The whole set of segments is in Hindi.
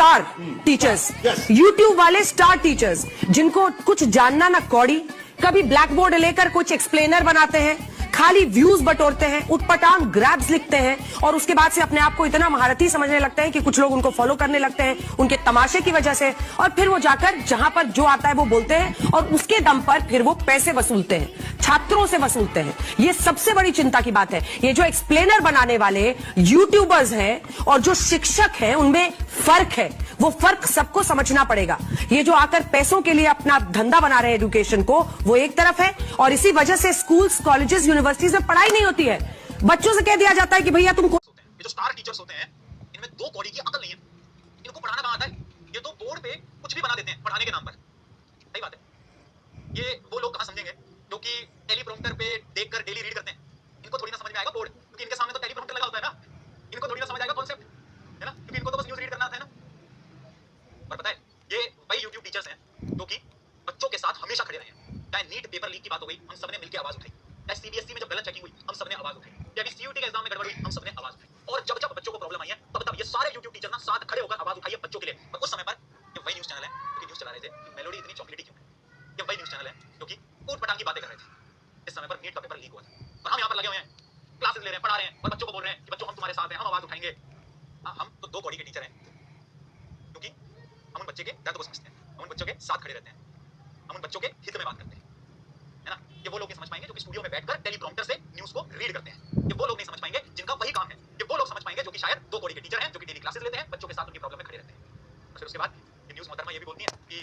स्टार टीचर्स, यूट्यूब वाले स्टार टीचर्स, जिनको कुछ जानना ना कौड़ी, कभी ब्लैक बोर्ड लेकर कुछ एक्सप्लेनर बनाते हैं, खाली व्यूज बटोरते हैं, उटपटांग ग्रैब्स लिखते हैं और उसके बाद से अपने आप को इतना महारथी समझने लगते हैं कि कुछ लोग उनको फॉलो करने लगते हैं उनके तमाशे की वजह से, और फिर वो जाकर जहां पर जो आता है वो बोलते हैं और उसके दम पर फिर वो पैसे वसूलते हैं, छात्रों से वसूलते हैं। ये सबसे बड़ी चिंता की बात है। ये जो एक्सप्लेनर बनाने वाले यूट्यूबर्स हैं और जो शिक्षक हैं, उनमें फर्क है। वो फर्क सबको समझना पड़ेगा। ये जो आकर पैसों के लिए अपना धंधा बना रहे हैं एजुकेशन को, वो एक तरफ है, और इसी वजह से स्कूल्स, कॉलेजेस, यूनिवर्सिटीज में पढ़ाई नहीं होती है। बच्चों से कह दिया जाता है कि भैया तुमको, ये जो स्टार टीचर्स होते हैं, इनमें दो कौड़ी की अकल नहीं है। इनको पढ़ाना कहां आता है? ये तो बोर्ड पे कुछ भी बना देते हैं पढ़ाने के नाम पर। सही बात है। ये वो लोग कहां समझेंगे जो कि टेलीप्रॉम्प्टर पे देखकर डेली रीड करते हैं। इनको थोड़ी ना समझ में आएगा बोर्ड, क्योंकि इनके सामने तो टेलीप्रॉम्प्टर लगा होता है ना। इनको थोड़ी ना समझ आएगा कॉन्सेप्ट, है ना, क्योंकि इनको तो बस न्यूज़ रीड करना आता है ना। और पता है, ये वही यूट्यूब टीचर्स हैं जो कि बच्चों के साथ हमेशा खड़े रहे हैं। चाहे नीट पेपर लीक की बात हो गई, हम सबने मिलकर आवाज उठाई। चाहे सीबीएसई में जब गलत चेकिंग हुई, हम सबने आवाज उठाई। या सीयूटी के एग्जाम में गड़बड़ हुई, हम सबने आवाज उठाई। और जब जब बच्चों को प्रॉब्लम आई है, तब ये सारे यूट्यूब टीचर ना साथ खड़े होकर आवाज उठाई है बच्चों के लिए। और उस समय पर ये वही न्यूज़ चैनल है जो कि न्यूज़ चला रहे थे कि मेलोडी इतनी चॉकलेटी क्यों है। ये वही न्यूज़ चैनल है जो कि ऊट-पटांग की बातें कर रहे थे इस समय पर नीट का पेपर लीक हुआ था। और हम यहाँ पर लगे हुए हैं, क्लासेस ले रहे हैं, पढ़ा रहे हैं और बच्चों को बोल रहे हैं कि बच्चों हम तुम्हारे साथ हैं, हम आवाज उठाएंगे। हम तो दो कौड़ी के टीचर हैं, क्योंकि हम उन बच्चे के दर्द को समझते हैं, हम उन बच्चों के साथ खड़े रहते हैं, हम उन बच्चों के हित में बात करते हैं, है ना। ये वो लोग नहीं समझ पाएंगे जो कि स्टूडियो में बैठकर टेलीप्रॉम्प्टर से न्यूज़ को रीड करते हैं। ये वो लोग नहीं समझ पाएंगे जिनका वही काम है। ये वो लोग समझ पाएंगे जो कि शायद दो कौड़ी के टीचर हैं, जो कि डेली क्लासेस लेते हैं, बच्चों के साथ उनकी प्रॉब्लम में खड़े रहते हैं। और फिर उसके बाद ये न्यूज़ मोहतरमा ये भी बोलती है कि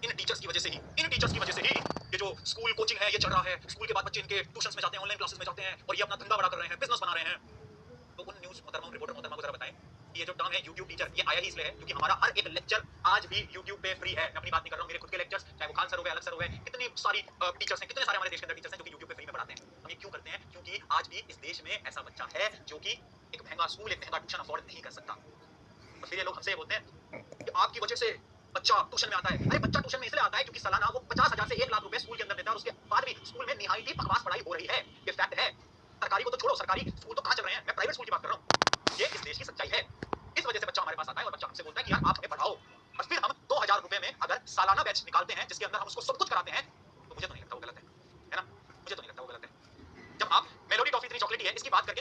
इन टीचर्स की वजह से ही, इन टीचर्स की वजह से ही ये जो स्कूल कोचिंग है ये चल रहा है। स्कूल के बाद बच्चे इनके ट्यूशंस में जाते हैं, ऑनलाइन क्लासेस में जाते हैं और ये अपना धंधा बड़ा कर रहे हैं, बिजनेस बना रहे हैं। तो उन न्यूज़ मोहतरमा, रिपोर्टर मोहतरमा को जरा बताएं कि ये जो टर्म है यूट्यूब टीचर, ये आया ही इसलिए है क्योंकि हमारा हर एक लेक्चर आज भी यूट्यूब पे फ्री है। मैं अपनी बात नहीं कर रहा हूँ, मेरे खुद के लेक्चर्स, चाहे वो खान सर हो गए, अलग सर हो गए, कितनी सारी टीचर्स हैं, कितने सारे हमारे देश के अंदर टीचर्स हैं जो कि यूट्यूब पे फ्री में पढ़ाते हैं। हम ये क्यों करते हैं? क्योंकि आज भी इस देश में ऐसा बच्चा है जो कि एक महंगा स्कूल, एक महंगा ट्यूशन अफोर्ड नहीं कर सकता। और फिर ये लोग हमसे ये बोलते हैं कि आपकी वजह से बच्चा ट्यूशन में आता है। अरे बच्चा ट्यूशन में इसलिए आता है क्योंकि सालाना वो 50,000 से 1 लाख रुपए स्कूल के अंदर देता है और उसके बाद भी स्कूल में निहायती बकवास पढ़ाई हो रही है। ये फैक्ट है। सरकारी को तो छोड़ो, सरकारी स्कूल तो कहां चल रहे हैं, मैं प्राइवेट स्कूल की बात कर रहा हूं। ये इस देश की सच्चाई है। इस वजह से बच्चा हमारे पास आता है और बच्चा हमसे बोलता है कि यार आप हमें पढ़ाओ। और फिर हम 2000 रुपए में अगर सालाना बैच निकालते हैं जिसके अंदर हम उसको सब कुछ कराते हैं, तो मुझे तो नहीं लगता वो गलत है ना। मुझे तो नहीं लगता वो गलत है। जब आप मेलोडी टॉफी इतनी चॉकलेटी है इसकी बात करके